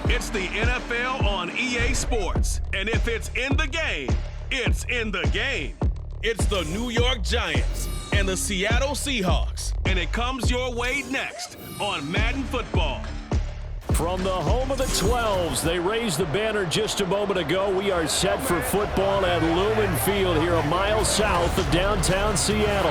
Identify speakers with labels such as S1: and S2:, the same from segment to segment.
S1: It's the NFL on EA Sports, and if it's in the game, it's in the game. It's the New York Giants and the Seattle Seahawks, and it comes your way next on Madden Football.
S2: From the home of the 12s, they raised the banner just a moment ago. We are set for football at Lumen Field here a mile south of downtown Seattle.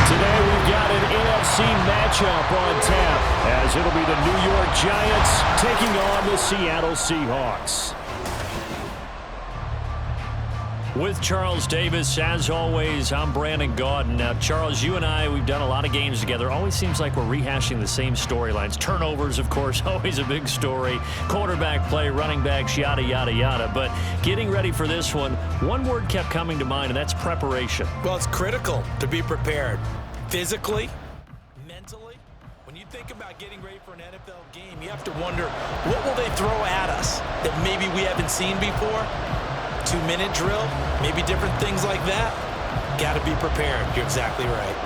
S2: Today we've got an NFC matchup on tap, as it'll be the New York Giants taking on the Seattle Seahawks. With Charles Davis, as always, I'm Brandon Gaudin. Now, Charles, you and I, we've done a lot of games together. Always seems like we're rehashing the same storylines. Turnovers, of course, always a big story. Quarterback play, running backs, yada, yada, yada. But getting ready for this one word kept coming to mind, and that's preparation.
S3: Well, it's critical to be prepared. Physically, mentally. When you think about getting ready for an NFL game, you have to wonder, what will they throw at us that maybe we haven't seen before? 2-minute drill, maybe different things like that. Got to be prepared. You're exactly right.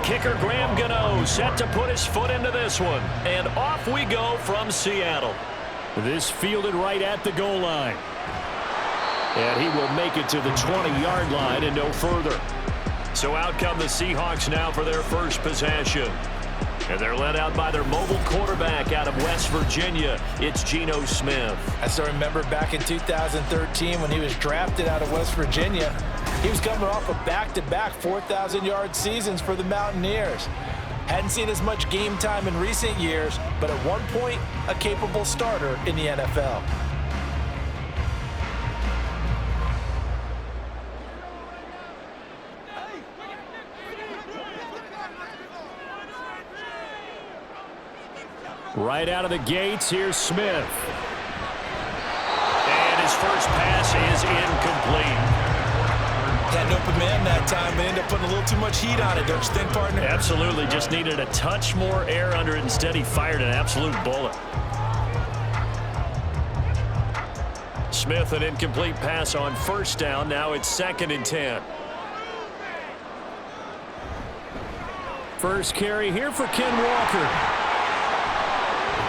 S2: Kicker Graham Gano set to put his foot into this one. And off we go from Seattle. This fielded right at the goal line. And he will make it to the 20-yard line and no further. So out come the Seahawks now for their first possession. And they're led out by their mobile quarterback out of West Virginia. It's Geno Smith.
S3: I still remember back in 2013 when he was drafted out of West Virginia. He was coming off of back-to-back 4,000-yard seasons for the Mountaineers. Hadn't seen as much game time in recent years, but at one point, a capable starter in the NFL.
S2: Right out of the gates, here's Smith. And his first pass is incomplete.
S3: Had an open man that time and ended up putting a little too much heat on it, don't you think, partner?
S2: Absolutely. Just needed a touch more air under it. Instead, he fired an absolute bullet. Smith, an incomplete pass on first down. Now it's 2nd and 10. First carry here for Ken Walker.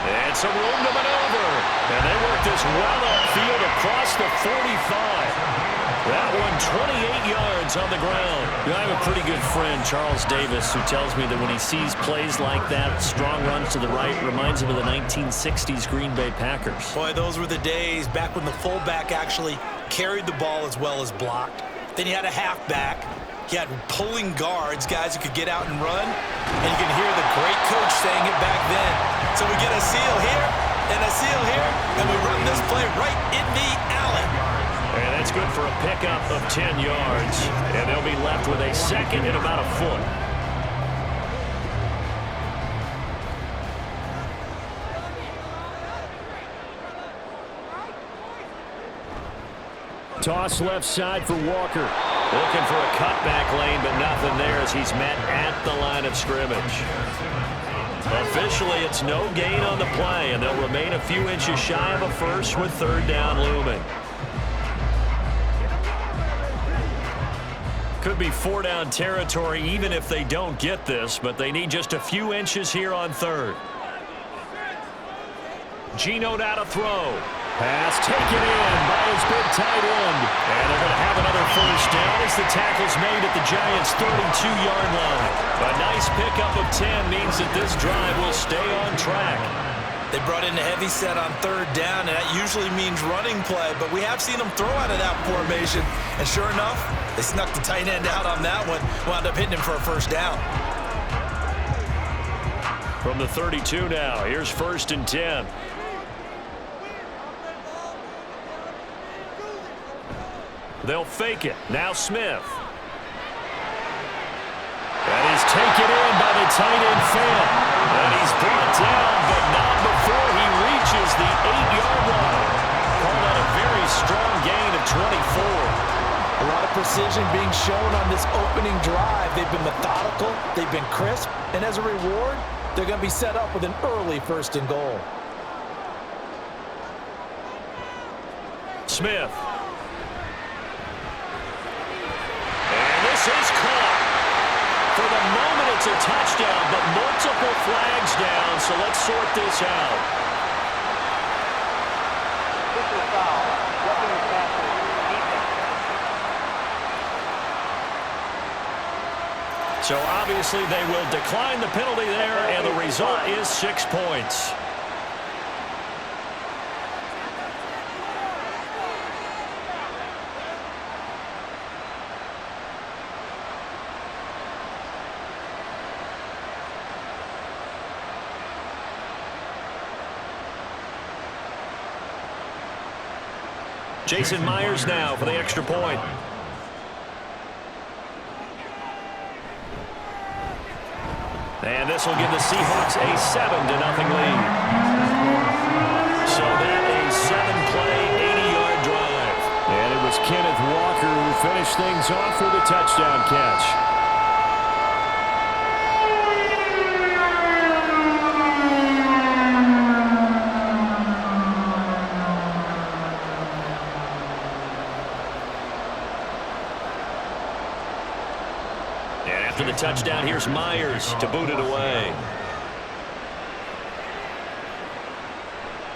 S2: And some room to maneuver. And they work this well upfield across the 45. That one, 28 yards on the ground. I have a pretty good friend, Charles Davis, who tells me that when he sees plays like that, strong runs to the right, reminds him of the 1960s Green Bay Packers.
S3: Boy, those were the days back when the fullback actually carried the ball as well as blocked. Then you had a halfback. You had pulling guards, guys who could get out and run. And you can hear the great coach saying it back then. So we get a seal here and a seal here, and we run this play right in the alley.
S2: And that's good for a pickup of 10 yards. And they'll be left with a second and about a foot. Toss left side for Walker. Looking for a cutback lane, but nothing there as he's met at the line of scrimmage. Officially, it's no gain on the play, and they'll remain a few inches shy of a first with 3rd down looming. Could be 4-down territory even if they don't get this, but they need just a few inches here on 3rd. Geno now to throw. Pass taken in by his big tight end. And they're going to have another first down as the tackle's made at the Giants' 32-yard line. A nice pickup of 10 means that this drive will stay on track.
S3: They brought in a heavy set on 3rd down, and that usually means running play, but we have seen them throw out of that formation. And sure enough, they snuck the tight end out on that one, wound up hitting him for a first down.
S2: From the 32 now, here's 1st and 10. They'll fake it. Now Smith. That is taken in a tight end fan. And he's brought down, but not before he reaches the 8-yard line. Call that a very strong gain of 24.
S3: A lot of precision being shown on this opening drive. They've been methodical, they've been crisp, and as a reward, they're going to be set up with an early 1st and goal.
S2: Smith. And this is caught. For the moment, it's a touchdown, but multiple flags down, so let's sort this out. So obviously they will decline the penalty there, and the result is 6 points. Jason Myers now for the extra point. And this will give the Seahawks a 7-0 lead. So that a 7-play, 80-yard drive. And it was Kenneth Walker who finished things off with a touchdown catch. After the touchdown, here's Myers to boot it away.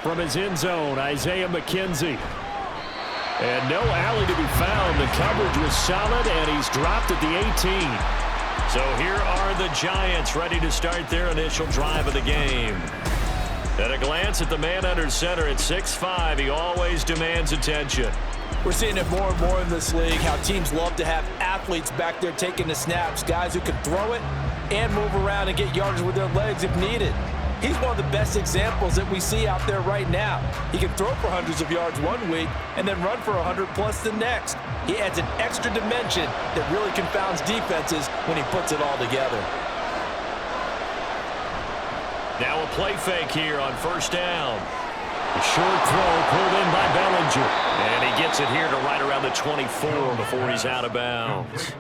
S2: From his end zone, Isaiah McKenzie. And no alley to be found. The coverage was solid, and he's dropped at the 18. So here are the Giants ready to start their initial drive of the game. At a glance at the man under center at 6'5", he always demands attention.
S3: We're seeing it more and more in this league, how teams love to have athletes back there taking the snaps, guys who can throw it and move around and get yardage with their legs if needed. He's one of the best examples that we see out there right now. He can throw for hundreds of yards one week and then run for 100+ the next. He adds an extra dimension that really confounds defenses when he puts it all together.
S2: Now a play fake here on 1st down. A short throw pulled in by Bellinger. And he gets it here to right around the 24 before he's out of bounds.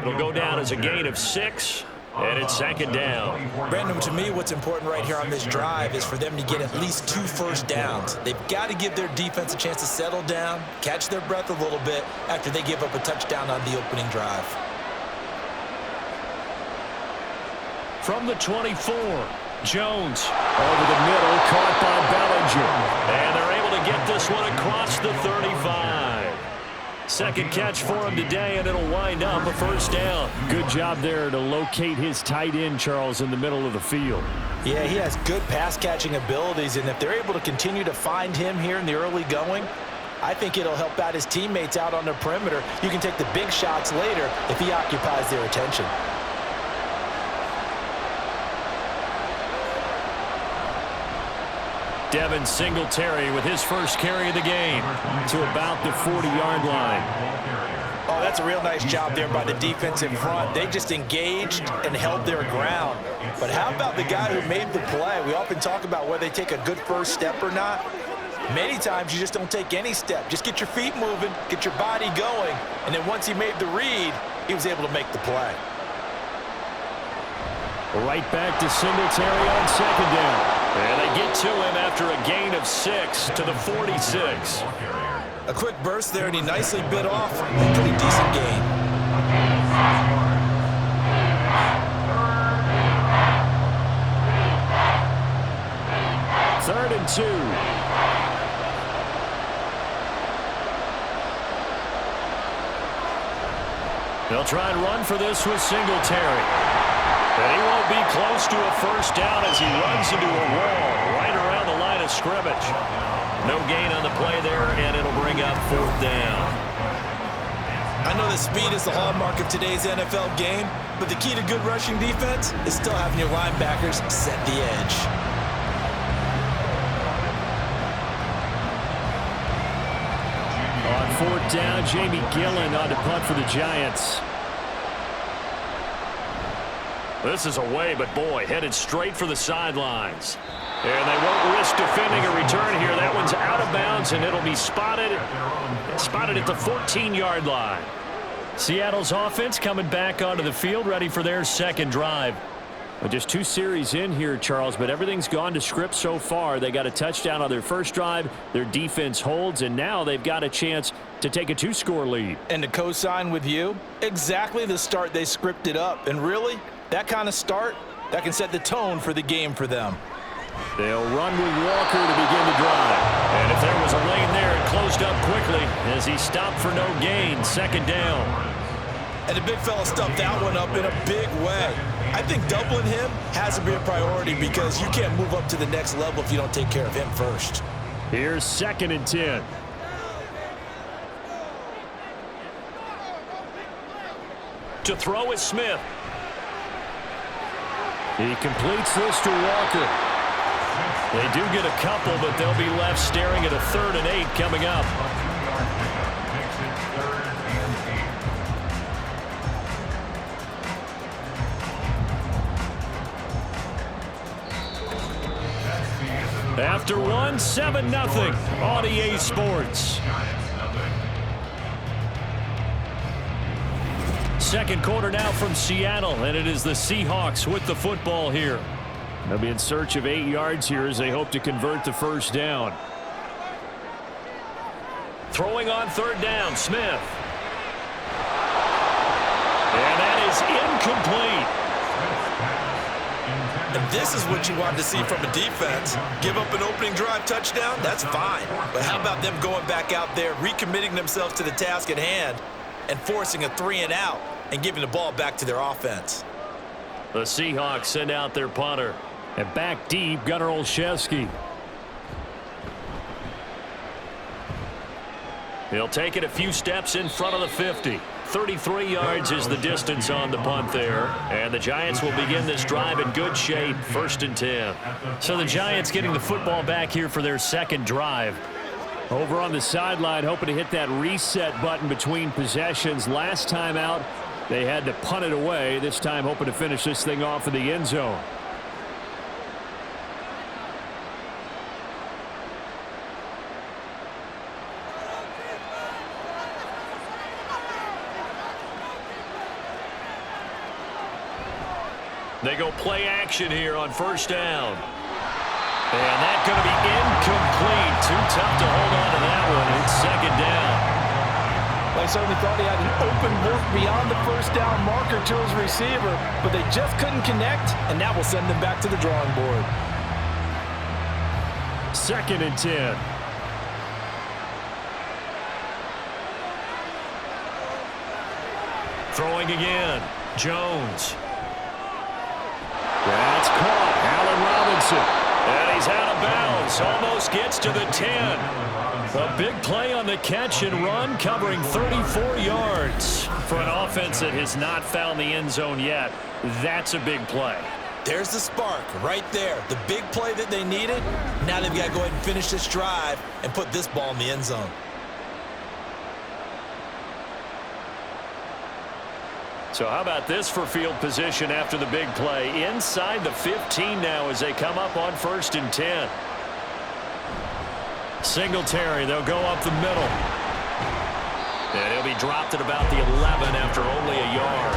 S2: It'll go down as a gain of 6, and it's 2nd down.
S3: Brandon, to me, what's important right here on this drive is for them to get at least 2 first downs. They've got to give their defense a chance to settle down, catch their breath a little bit after they give up a touchdown on the opening drive.
S2: From the 24. Jones over the middle, caught by Bellinger. And they're able to get this one across the 35. 2nd catch for him today, and it'll wind up a 1st down. Good job there to locate his tight end, Charles, in the middle of the field.
S3: Yeah, he has good pass-catching abilities, and if they're able to continue to find him here in the early going, I think it'll help out his teammates out on the perimeter. You can take the big shots later if he occupies their attention.
S2: Devin Singletary with his first carry of the game to about the 40-yard line.
S3: Oh, that's a real nice job there by the defense in front. They just engaged and held their ground. But how about the guy who made the play? We often talk about whether they take a good first step or not. Many times you just don't take any step. Just get your feet moving, get your body going, and then once he made the read, he was able to make the play.
S2: Right back to Singletary on 2nd down. And they get to him after a gain of 6 to the 46.
S3: A quick burst there, and he nicely bit off a pretty decent gain.
S2: Third and 2. They'll try and run for this with Singletary. And he won't be close to a 1st down as he runs into a wall right around the line of scrimmage. No gain on the play there, and it'll bring up 4th down.
S3: I know that speed is the hallmark of today's NFL game, but the key to good rushing defense is still having your linebackers set the edge.
S2: On 4th down, Jamie Gillen on to punt for the Giants. This is away, but boy, headed straight for the sidelines. And they won't risk defending a return here. That one's out of bounds, and it'll be spotted at the 14-yard line. Seattle's offense coming back onto the field, ready for their second drive. Well, just 2 series in here, Charles, but everything's gone to script so far. They got a touchdown on their first drive. Their defense holds, and now they've got a chance to take a 2-score lead.
S3: And to co-sign with you, exactly the start they scripted up. And really, that kind of start, that can set the tone for the game for them.
S2: They'll run with Walker to begin the drive. And if there was a lane there, it closed up quickly as he stopped for no gain. Second down.
S3: And the big fella stuffed that one up in a big way. I think doubling him has to be a priority because you can't move up to the next level if you don't take care of him first.
S2: Here's 2nd and 10. To throw is Smith. He completes this to Walker. They do get a couple, but they'll be left staring at a 3rd and 8 coming up. After 7-0 on EA Sports. Second quarter now from Seattle, and it is the Seahawks with the football here. They'll be in search of 8 yards here as they hope to convert the first down. Throwing on 3rd down, Smith. And that is incomplete.
S3: And this is what you want to see from a defense. Give up an opening drive touchdown, that's fine. But how about them going back out there, recommitting themselves to the task at hand, and forcing a 3-and-out and giving the ball back to their offense?
S2: The Seahawks send out their punter. And back deep, Gunnar Olszewski. He'll take it a few steps in front of the 50. 33 yards is the distance on the punt there. And the Giants will begin this drive in good shape. 1st and 10. So the Giants getting the football back here for their second drive. Over on the sideline, hoping to hit that reset button between possessions. Last time out, they had to punt it away. This time hoping to finish this thing off in the end zone. They go play action here on 1st down. And that's going to be incomplete. Too tough to hold on to that one. It's 2nd down.
S3: They certainly thought he had an open look beyond the 1st down marker to his receiver, but they just couldn't connect, and that will send them back to the drawing board.
S2: 2nd and 10. Throwing again. Jones. That's caught. Allen Robinson. And he's out of bounds. Almost gets to the 10. A big play on the catch and run, covering 34 yards. For an offense that has not found the end zone yet, that's a big play.
S3: There's the spark right there. The big play that they needed. Now they've got to go ahead and finish this drive and put this ball in the end zone.
S2: So how about this for field position after the big play? Inside the 15 now as they come up on 1st and 10. Singletary, they'll go up the middle. And he'll be dropped at about the 11 after only a yard.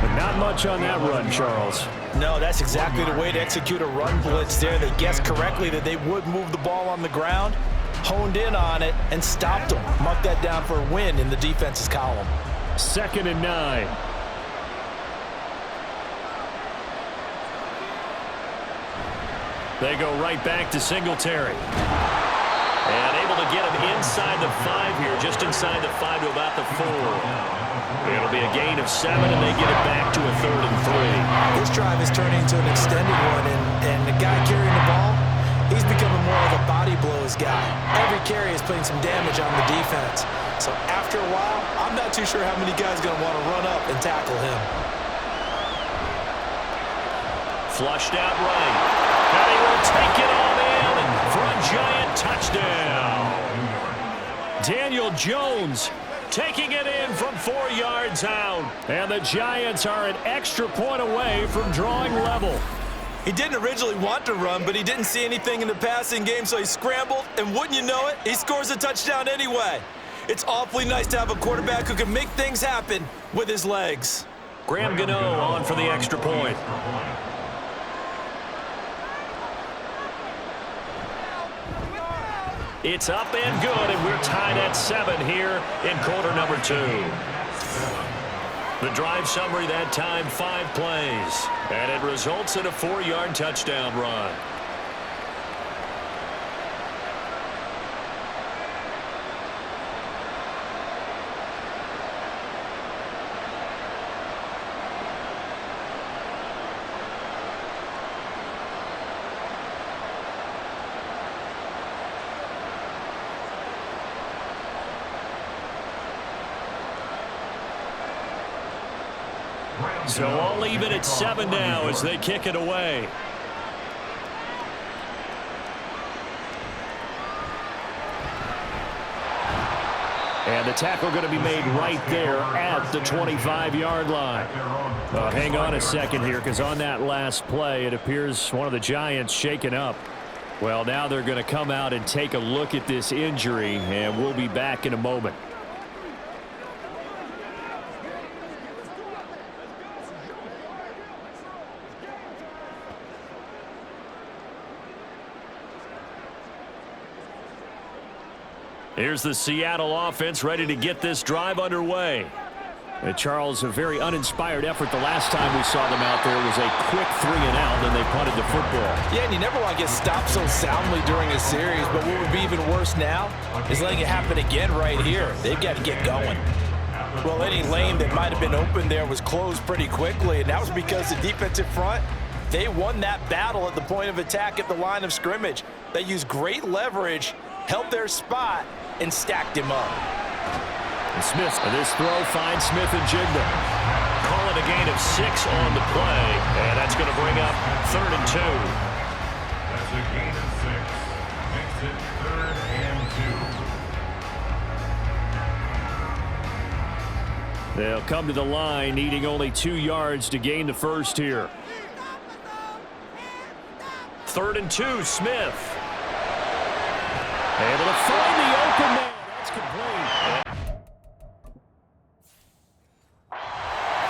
S2: But not much on that run, Charles.
S3: No, that's exactly the way to execute a run blitz there. They guessed correctly that they would move the ball on the ground, honed in on it, and stopped them. Mark that down for a win in the defense's column.
S2: 2nd and 9. They go right back to Singletary. And able to get him inside the 5 here, just inside the 5 to about the 4. It'll be a gain of 7, and they get it back to a 3rd and 3.
S3: This drive is turning into an extended one, and the guy carrying the ball, he's becoming more of a body blows guy. Every carry is putting some damage on the defense. So after a while, I'm not too sure how many guys are going to want to run up and tackle him.
S2: Flushed out right. And he will take it on in for a Giant touchdown. Daniel Jones taking it in from 4 yards out. And the Giants are an extra point away from drawing level.
S3: He didn't originally want to run, but he didn't see anything in the passing game, so he scrambled, and wouldn't you know it, he scores a touchdown anyway. It's awfully nice to have a quarterback who can make things happen with his legs.
S2: Graham Gano on for the extra point. It's up and good, and we're tied at 7 here in quarter number 2. The drive summary that time, 5 plays, and it results in a 4-yard touchdown run. So all even at 7 now as they kick it away. And the tackle going to be made right there at the 25-yard line. Hang on a second here, because on that last play, it appears one of the Giants shaken up. Well, now they're going to come out and take a look at this injury, and we'll be back in a moment. Here's the Seattle offense ready to get this drive underway. Charles, a very uninspired effort the last time we saw them out there. It was a quick 3-and-out, then they punted the football.
S3: Yeah, and you never want to get stopped so soundly during a series, but what would be even worse now is letting it happen again right here. They've got to get going. Well, any lane that might have been open there was closed pretty quickly, and that was because the defensive front, they won that battle at the point of attack at the line of scrimmage. They used great leverage, held their spot, and stacked him up.
S2: And Smith, this throw finds Smith and Jigba. Call it a gain of 6 on the play, and that's going to bring up 3rd and 2.
S4: That's a gain of 6. Makes it 3rd and 2.
S2: They'll come to the line, needing only 2 yards to gain the first here. 3rd and 2, Smith. Able to find the open man. That's complete.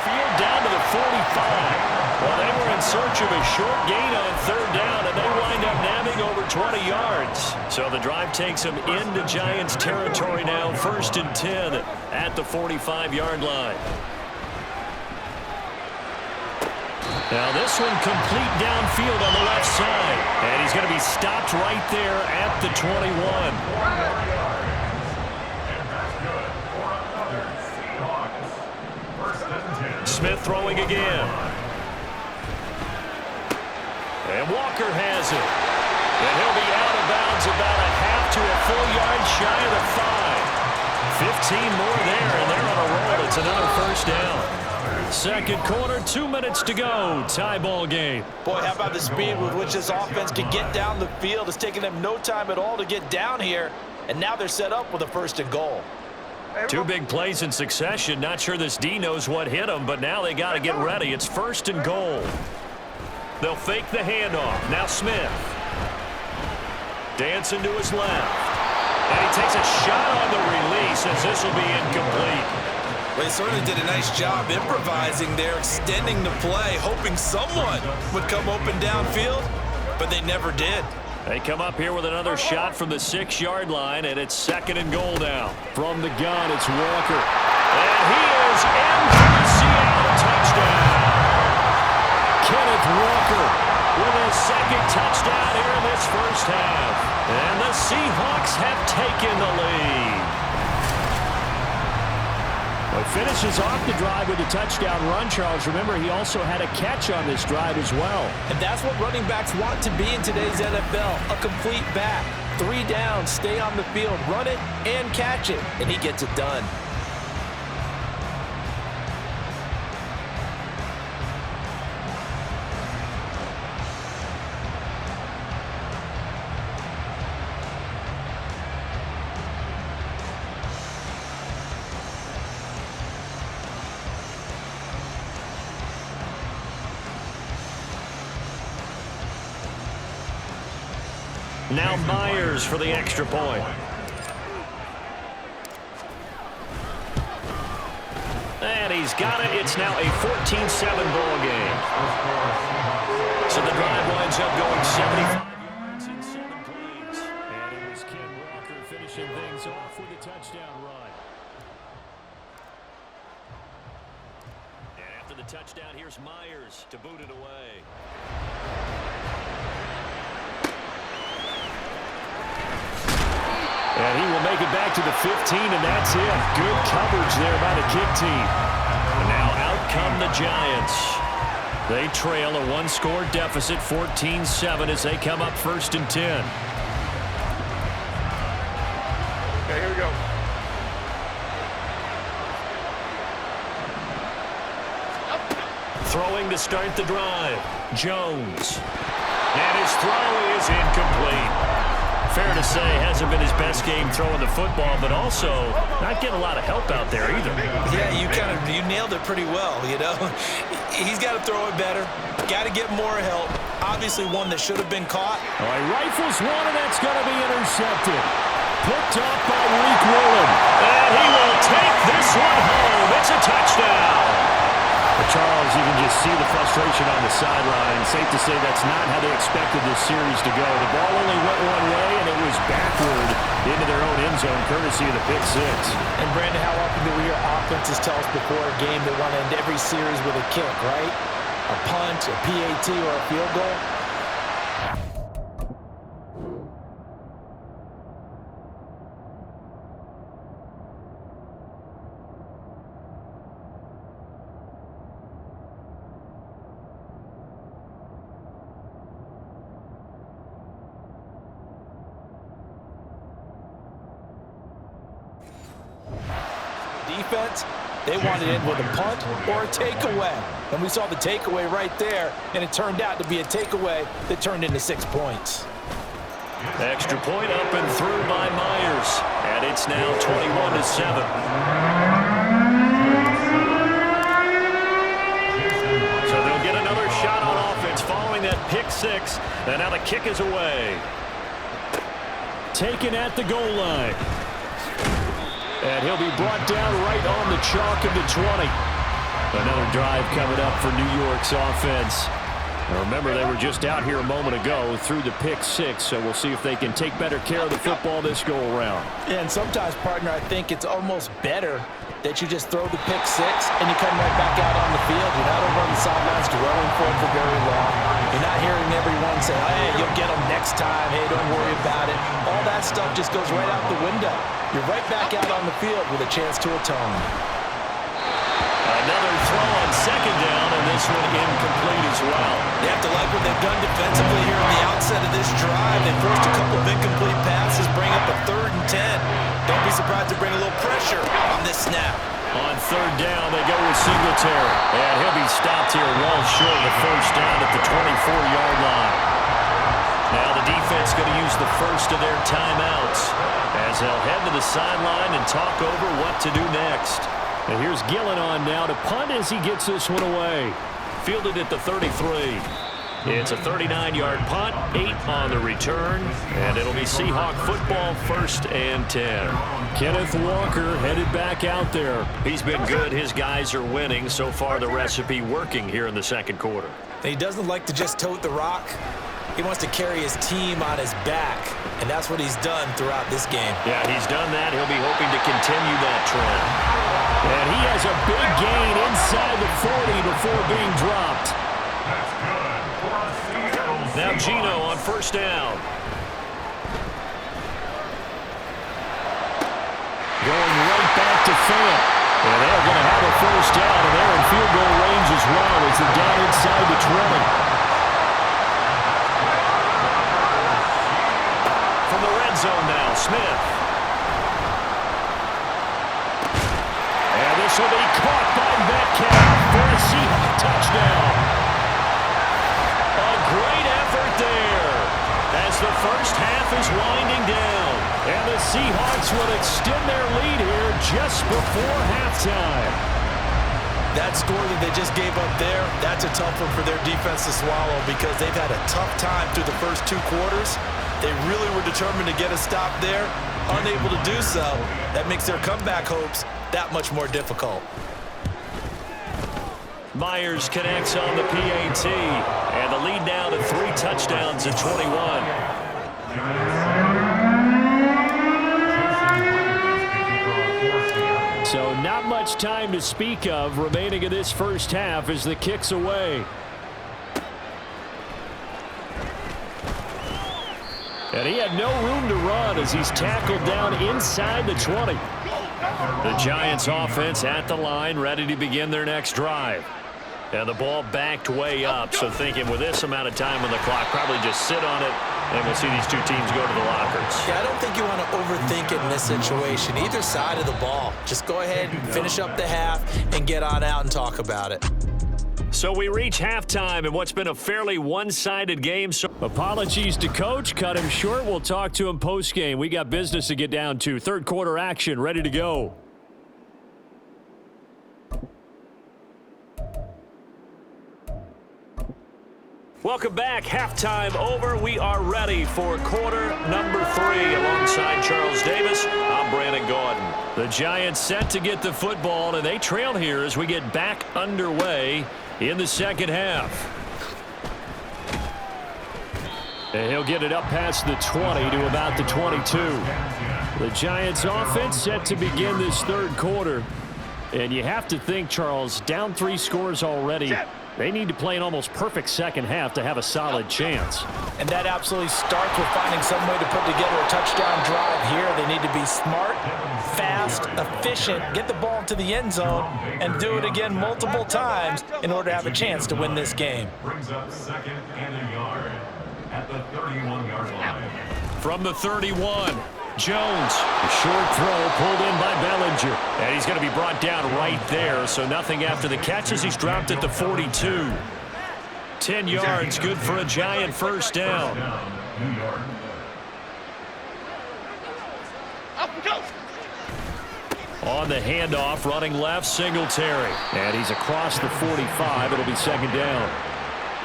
S2: Field down to the 45. Well, they were in search of a short gain on 3rd down, and they wind up nabbing over 20 yards. So the drive takes them into Giants territory now, 1st and 10 at the 45-yard line. Now this one complete downfield on the left side. And he's going to be stopped right there at the 21. Smith throwing again. And Walker has it. And he'll be out of bounds about a half to a full yard shy of the 5. 15 more there, and they're on a roll. It's another 1st down. Second quarter, 2 minutes to go. Tie ball game.
S3: Boy, how about the speed with which this offense can get down the field? It's taken them no time at all to get down here, and now they're set up with a 1st and goal.
S2: 2 big plays in succession. Not sure this D knows what hit them, but now they got to get ready. It's 1st and goal. They'll fake the handoff. Now Smith. Dancing to his left. And he takes a shot on the release as this will be incomplete.
S3: Well, he certainly did a nice job improvising there, extending the play, hoping someone would come open downfield, but they never did.
S2: They come up here with another shot from the 6-yard line, and it's 2nd and goal now. From the gun, it's Walker. And he is in for the Seattle touchdown. Kenneth Walker with his 2nd touchdown here in this 1st half. And the Seahawks have taken the lead. Well, he finishes off the drive with a touchdown run, Charles. Remember, he also had a catch on this drive as well.
S3: And that's what running backs want to be in today's NFL, a complete back. 3 downs, stay on the field, run it, and catch it, and he gets it done.
S2: Now Myers for the extra point. And he's got it. It's now a 14-7 ball game. So the drive winds up going 75 yards in 7 plays. And it was Ken Walker finishing things off with a touchdown run. And after the touchdown, here's Myers to boot it away. And he will make it back to the 15, and that's it. Good coverage there by the kick team. And now out come the Giants. They trail a one-score deficit, 14-7, as they come up 1st and 10.
S5: Okay, here we go.
S2: Throwing to start the drive. Jones. And his throw is incomplete. Fair to say, hasn't been his best game throwing the football, but also not getting a lot of help out there either.
S3: Yeah, you nailed it pretty well, you know. He's got to throw it better. Got to get more help. Obviously one that should have been caught.
S2: All right, rifles one, and that's going to be intercepted. Picked up by Reek Willen. And he will take this one home. It's a touchdown. But Charles, you can just see the frustration on the sideline. Safe to say that's not how they expected this series to go. The ball only went one way, and it was backward into their own end zone, courtesy of the pick six.
S3: And, Brandon, how often do we hear offenses tell us before a game they want to end every series with a kick, right? A punt, a PAT, or a field goal? Defense, they wanted it with a punt or a takeaway. And we saw the takeaway right there, and it turned out to be a takeaway that turned into 6 points.
S2: Extra point up and through by Myers. And it's now 21-7. So they'll get another shot on offense following that pick six. And now the kick is away. Taken at the goal line. And he'll be brought down right on the chalk of the 20. Another drive coming up for New York's offense. Now remember, they were just out here a moment ago through the pick six, so we'll see if they can take better care of the football this go-around.
S3: Yeah, and sometimes, partner, I think it's almost better that you just throw the pick six and you come right back out on the field. You're not over on the sidelines dwelling for it for very long. You're not hearing everyone say, hey, you'll get them next time. Hey, don't worry about it. All that stuff just goes right out the window. You're right back out on the field with a chance to atone.
S2: Another throw on second down, and this one incomplete as well.
S3: They have to like what they've done defensively here on the outset of this drive. They forced a couple of incomplete passes, bring up a 3rd and 10. Don't be surprised to bring a little pressure on this snap.
S2: On 3rd down, they go with Singletary. And he'll be stopped here well short of the 1st down at the 24-yard line. Now the defense going to use the first of their timeouts as they'll head to the sideline and talk over what to do next. And here's Gillen on now to punt as he gets this one away. Fielded at the 33. It's a 39-yard punt, 8 on the return, and it'll be Seahawk football 1st and 10. Kenneth Walker headed back out there. He's been good. His guys are winning. So far, the recipe working here in the 2nd quarter.
S3: He doesn't like to just tote the rock. He wants to carry his team on his back, and that's what he's done throughout this game.
S2: Yeah, he's done that. He'll be hoping to continue that trend. And he has a big gain inside the 40 before being dropped. Now Gino on 1st down. Going right back to Fant. And they're going to have a 1st down, and they're in field goal range as well as they're down inside the 20. From the red zone now, Smith. And this will be caught by Metcalf for a Seahawks touchdown. A great effort there as the 1st half is winding down. And the Seahawks will extend their lead here just before halftime.
S3: That score that they just gave up there, that's a tough one for their defense to swallow because they've had a tough time through the first 2 quarters. They really were determined to get a stop there, unable to do so. That makes their comeback hopes that much more difficult.
S2: Myers connects on the PAT, and the lead now to 3 touchdowns at 21. So not much time to speak of remaining in this first half as the kick's away. And he had no room to run as he's tackled down inside the 20. The Giants offense at the line, ready to begin their next drive. And the ball backed way up, so thinking with this amount of time on the clock, probably just sit on it, and we'll see these two teams go to the lockers.
S3: Yeah, I don't think you want to overthink it in this situation. Either side of the ball. Just go ahead and finish up the half and get on out and talk about it.
S2: So we reach halftime in what's been a fairly one-sided game. So apologies to Coach. Cut him short. We'll talk to him post-game. We got business to get down to. Third quarter action ready to go. Welcome back. Halftime over. We are ready for quarter number 3. Alongside Charles Davis, I'm Brandon Gordon. The Giants set to get the football, and they trail here as we get back underway in the second half. And he'll get it up past the 20 to about the 22. The Giants offense set to begin this third quarter. And you have to think, Charles, down 3 scores already. They need to play an almost perfect second half to have a solid chance.
S3: And that absolutely starts with finding some way to put together a touchdown drive here. They need to be smart, fast, efficient, get the ball to the end zone, and do it again multiple times in order to have a chance to win this game.
S4: Brings up 2nd and a yard at the 31-yard line.
S2: From the 31, Jones, a short throw pulled in by Bellinger. And he's going to be brought down right there, so nothing after the catch as he's dropped at the 42. 10 yards, good for a Giant first down.
S4: New York.
S2: On the handoff, running left, Singletary. And he's across the 45. It'll be second down.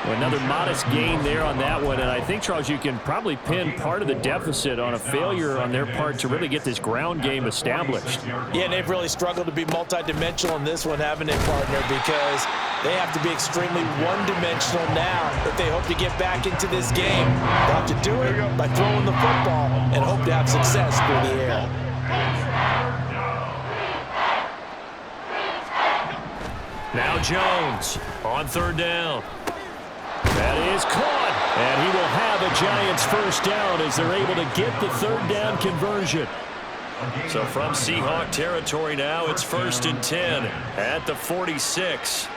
S2: Another modest gain there on that one, and I think, Charles, you can probably pin part of the deficit on a failure on their part to really get this ground game established.
S3: Yeah, and they've really struggled to be multidimensional in this one, haven't they, partner, because they have to be extremely one-dimensional now if they hope to get back into this game. They'll have to do it by throwing the football and hope to have success through the air.
S2: Now Jones on third down. That is caught, and he will have a Giants first down as they're able to get the third down conversion. So from Seahawk territory now, it's 1st and 10 at the 46.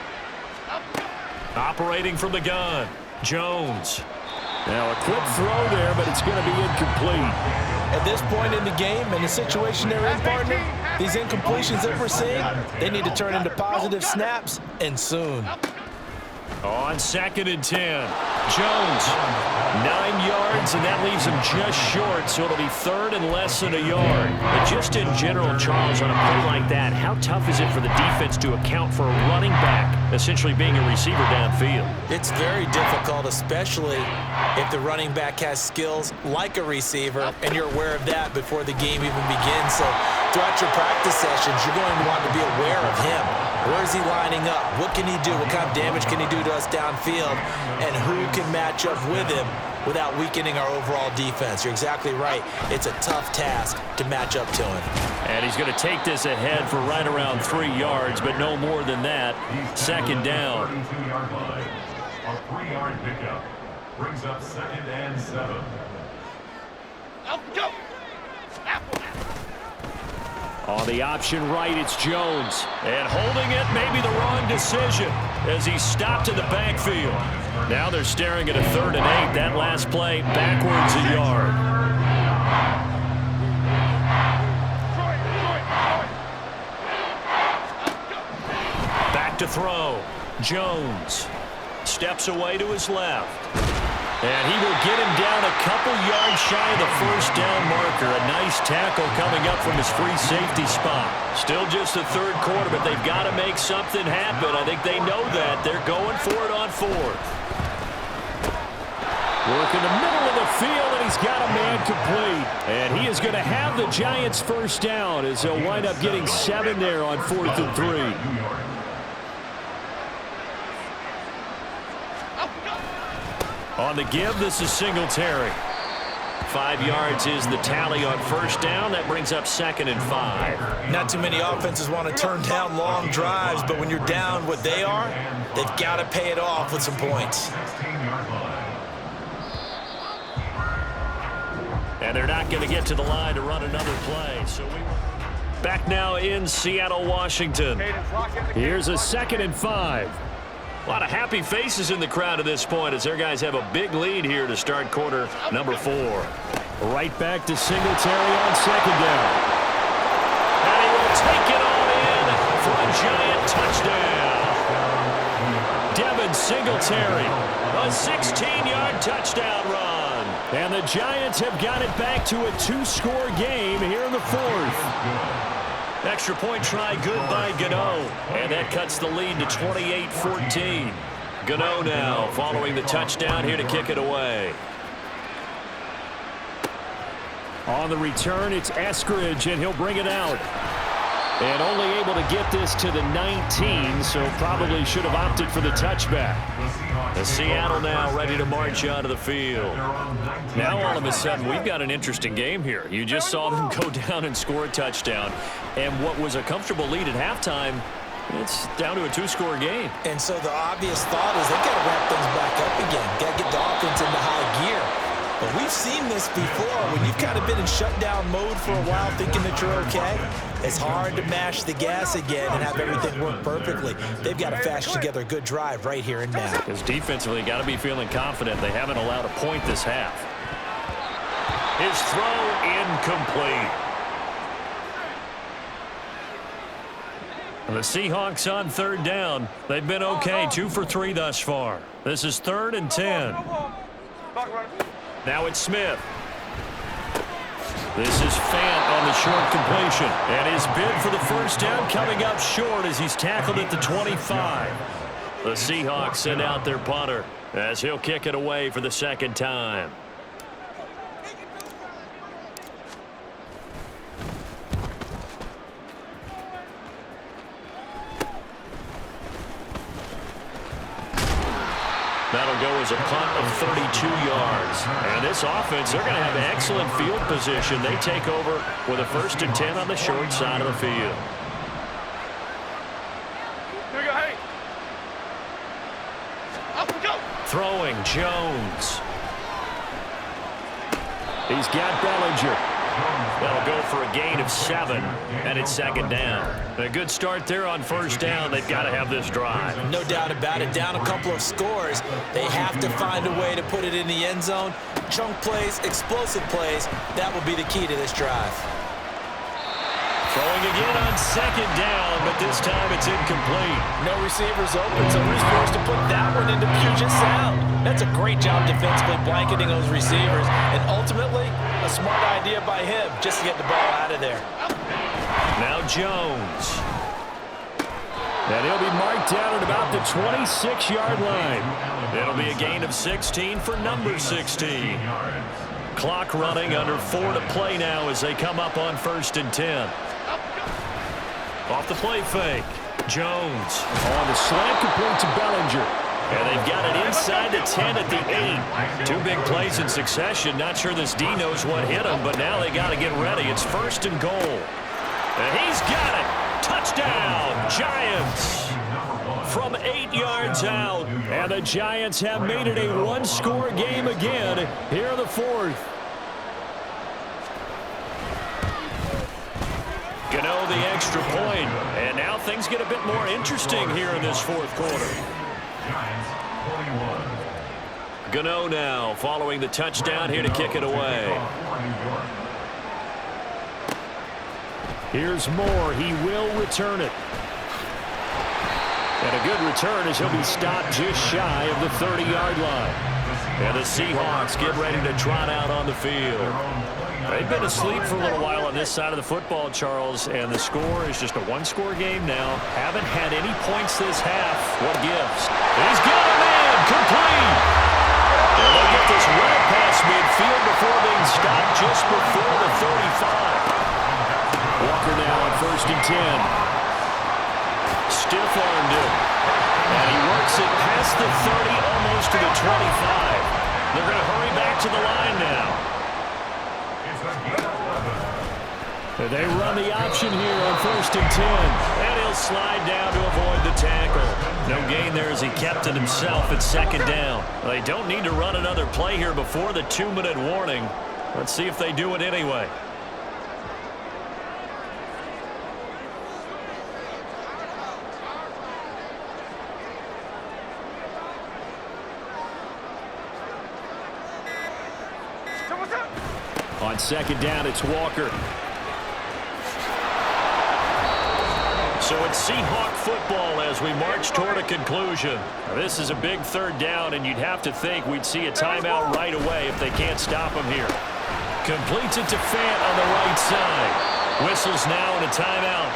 S2: Operating from the gun, Jones. Now a quick throw there, but it's going to be incomplete.
S3: At this point in the game and the situation they're in, partner, these incompletions that we're seeing, they need to turn into positive snaps, and soon.
S2: On 2nd and 10, Jones, 9 yards, and that leaves him just short, so it'll be 3rd and less than a yard. But just in general, Charles, on a play like that, how tough is it for the defense to account for a running back essentially being a receiver downfield?
S3: It's very difficult, especially if the running back has skills like a receiver, and you're aware of that before the game even begins. So throughout your practice sessions, you're going to want to be aware of him. Where is he lining up? What can he do? What kind of damage can he do to us downfield? And who can match up with him without weakening our overall defense? You're exactly right. It's a tough task to match up to him.
S2: And he's going to take this ahead for right around 3 yards, but no more than that. Second down.
S4: 32-yard line. A 3-yard pickup brings up 2nd and 7.
S5: Go!
S2: On the option right, it's Jones. And holding it, maybe the wrong decision as he stopped in the backfield. Now they're staring at a 3rd and 8. That last play, backwards a yard. Back to throw. Jones steps away to his left. And he will get him down a couple yards shy of the first down marker. A nice tackle coming up from his free safety spot. Still just the third quarter, but they've got to make something happen. I think they know that. They're going for it on 4th. Work in the middle of the field, and he's got a man complete. And he is going to have the Giants first down as he'll wind up getting 7 there on 4th and 3. On the give, this is Singletary. 5 yards is the tally on first down. That brings up 2nd and 5.
S3: Not too many offenses want to turn down long drives, but when you're down what they are, they've got to pay it off with some points.
S2: And they're not going to get to the line to run another play. So back now in Seattle, Washington. Here's a 2nd and 5. A lot of happy faces in the crowd at this point as their guys have a big lead here to start quarter number 4. Right back to Singletary on 2nd down. And he will take it all in for a Giant touchdown. Devin Singletary, a 16-yard touchdown run. And the Giants have got it back to a 2-score game here in the 4th. Extra point try good by Gano. And that cuts the lead to 28-14. Gano now following the touchdown here to kick it away. On the return, it's Eskridge, and he'll bring it out. And only able to get this to the 19, so probably should have opted for the touchback. The Seattle now ready to march onto the field. Now all of a sudden we've got an interesting game here. You just saw them go down and score a touchdown. And what was a comfortable lead at halftime, it's down to a 2-score game.
S3: And so the obvious thought is they've got to ramp things back up again. Got to get the offense into high gear. But we've seen this before. When you've kind of been in shutdown mode for a while thinking that you're okay, it's hard to mash the gas again and have everything work perfectly. They've got to fashion together a good drive right here and now.
S2: Because defensively, got to be feeling confident. They haven't allowed a point this half. His throw incomplete. The Seahawks on 3rd down. They've been okay, 2 for 3 thus far. This is 3rd and 10. Now it's Smith. This is Fant on the short completion. And his bid for the first down coming up short as he's tackled at the 25. The Seahawks send out their punter as he'll kick it away for the 2nd time. That'll go as a punt of 32 yards. And this offense, they're going to have excellent field position. They take over with a 1st and 10 on the short side of the field.
S5: Here we go, hey. Up we go.
S2: Throwing Jones. He's got Bellinger. That'll go for a gain of 7, and it's 2nd down. A good start there on first down. They've got to have this drive.
S3: No doubt about it. Down a couple of scores. They have to find a way to put it in the end zone. Chunk plays, explosive plays. That will be the key to this drive.
S2: Throwing again on 2nd down, but this time it's incomplete.
S3: No receivers open, so he's forced to put that one into Puget Sound. That's a great job defensively blanketing those receivers, and ultimately a smart idea by him just to get the ball out of there.
S2: Now Jones. And he'll be marked down at about the 26-yard line. It'll be a gain of 16 for number 16. Clock running, under 4 to play now as they come up on 1st and 10. Off the play fake. Jones on the slant, complete to Bellinger. And they've got it inside the 10 at the 8. 2 big plays in succession. Not sure this D knows what hit him, but now they got to get ready. It's 1st and goal. And he's got it. Touchdown, Giants. From 8 yards out. And the Giants have made it a 1-score game again here in the 4th. Gano the extra point. And now things get a bit more interesting here in this 4th quarter. Gano now following the touchdown here to kick it away. Here's Moore. He will return it. And a good return as he'll be stopped just shy of the 30-yard line. And the Seahawks get ready to trot out on the field. They've been asleep for a little while on this side of the football, Charles, and the score is just a 1-score game now. Haven't had any points this half. What gives? He's got a man complete. And they'll get this 10. Stiff-armed him. And he works it past the 30, almost to the 25. They're going to hurry back to the line now. They run the option here on 1st and 10. And he'll slide down to avoid the tackle. No gain there as he kept it himself at 2nd down. They don't need to run another play here before the 2-minute warning. Let's see if they do it anyway. On 2nd down, it's Walker. So it's Seahawk football as we march toward a conclusion. Now, this is a big 3rd down, and you'd have to think we'd see a timeout right away if they can't stop him here. Completes it to Fant on the right side. Whistles now and a timeout.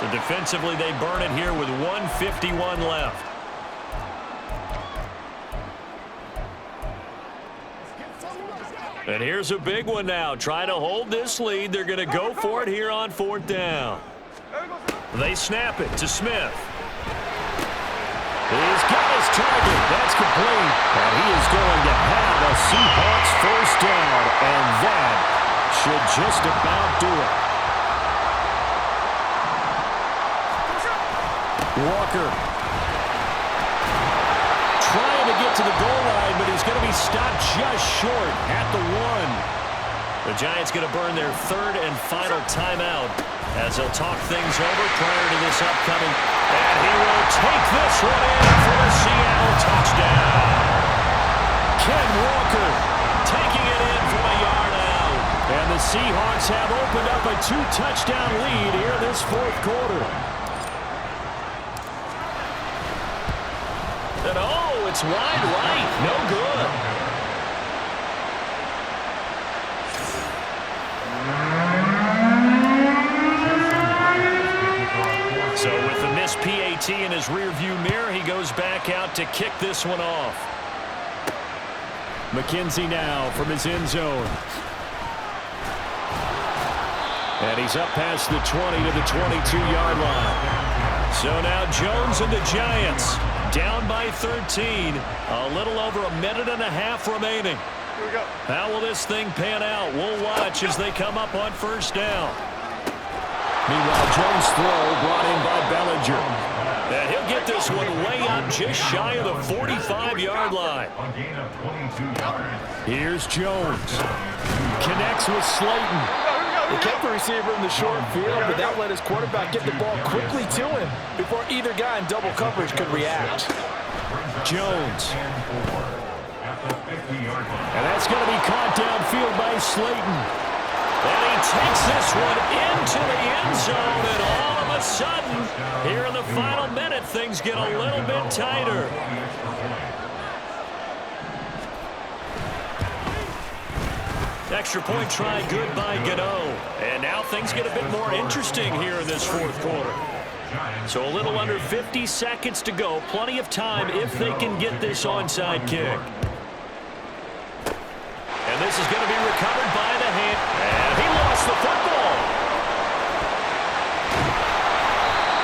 S2: So defensively, they burn it here with 1:51 left. And here's a big one now. Trying to hold this lead. They're going to go for it here on 4th down. They snap it to Smith. He's got his target. That's complete. And he is going to have a Seahawks 1st down. And that should just about do it. Walker. Trying to get to the goal line, but he's going to be stopped just short at the 1. The Giants going to burn their 3rd and final timeout as they'll talk things over prior to this upcoming. And he will take this one in for the Seattle touchdown. Ken Walker taking it in from a yard out. And the Seahawks have opened up a 2-touchdown lead here in this 4th quarter. And oh, it's wide right. No good. So with the missed PAT in his rearview mirror, he goes back out to kick this one off. McKenzie now from his end zone. And he's up past the 20 to the 22-yard line. So now Jones and the Giants down by 13. A little over a minute and a half remaining.
S5: Here we go.
S2: How will this thing pan out? We'll watch as they come up on 1st down. Meanwhile, Jones' throw brought in by Bellinger. And he'll get this one way up just shy of the 45-yard line. Here's Jones. Connects with Slayton.
S6: They kept the receiver in the short field, but that let his quarterback get the ball quickly to him before either guy in double coverage could react.
S2: Jones. And that's going to be caught downfield by Slayton. And he takes this one into the end zone, and all of a sudden, here in the final minute, things get a little bit tighter. Extra point try good by Gano. And now things get a bit more interesting here in this 4th quarter. So a little under 50 seconds to go. Plenty of time if they can get this onside kick. And this is going to be recovered by the hand. And he lost the football.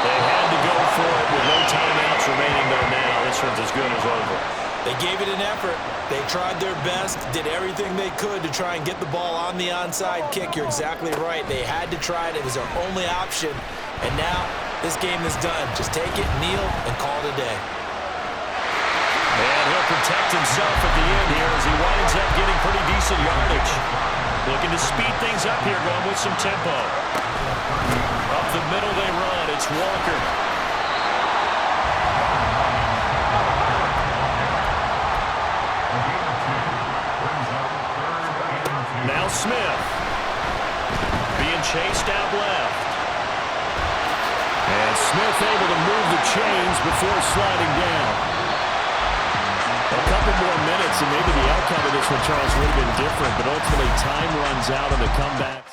S2: They had to go for it with no timeouts remaining, though now. This one's as good as over.
S3: They gave it an effort. They tried their best, did everything they could to try and get the ball on the onside kick. You're exactly right. They had to try it. It was their only option. And now this game is done. Just take it, kneel, and call it a day.
S2: And he'll protect himself at the end here as he winds up getting pretty decent yardage. Looking to speed things up here, going with some tempo. Up the middle they run. It's Walker. Now Smith. Being chased out left. And Smith able to move the chains before sliding down. A couple more minutes and maybe the outcome of this one, Charles, would have been different, but ultimately time runs out on the comeback.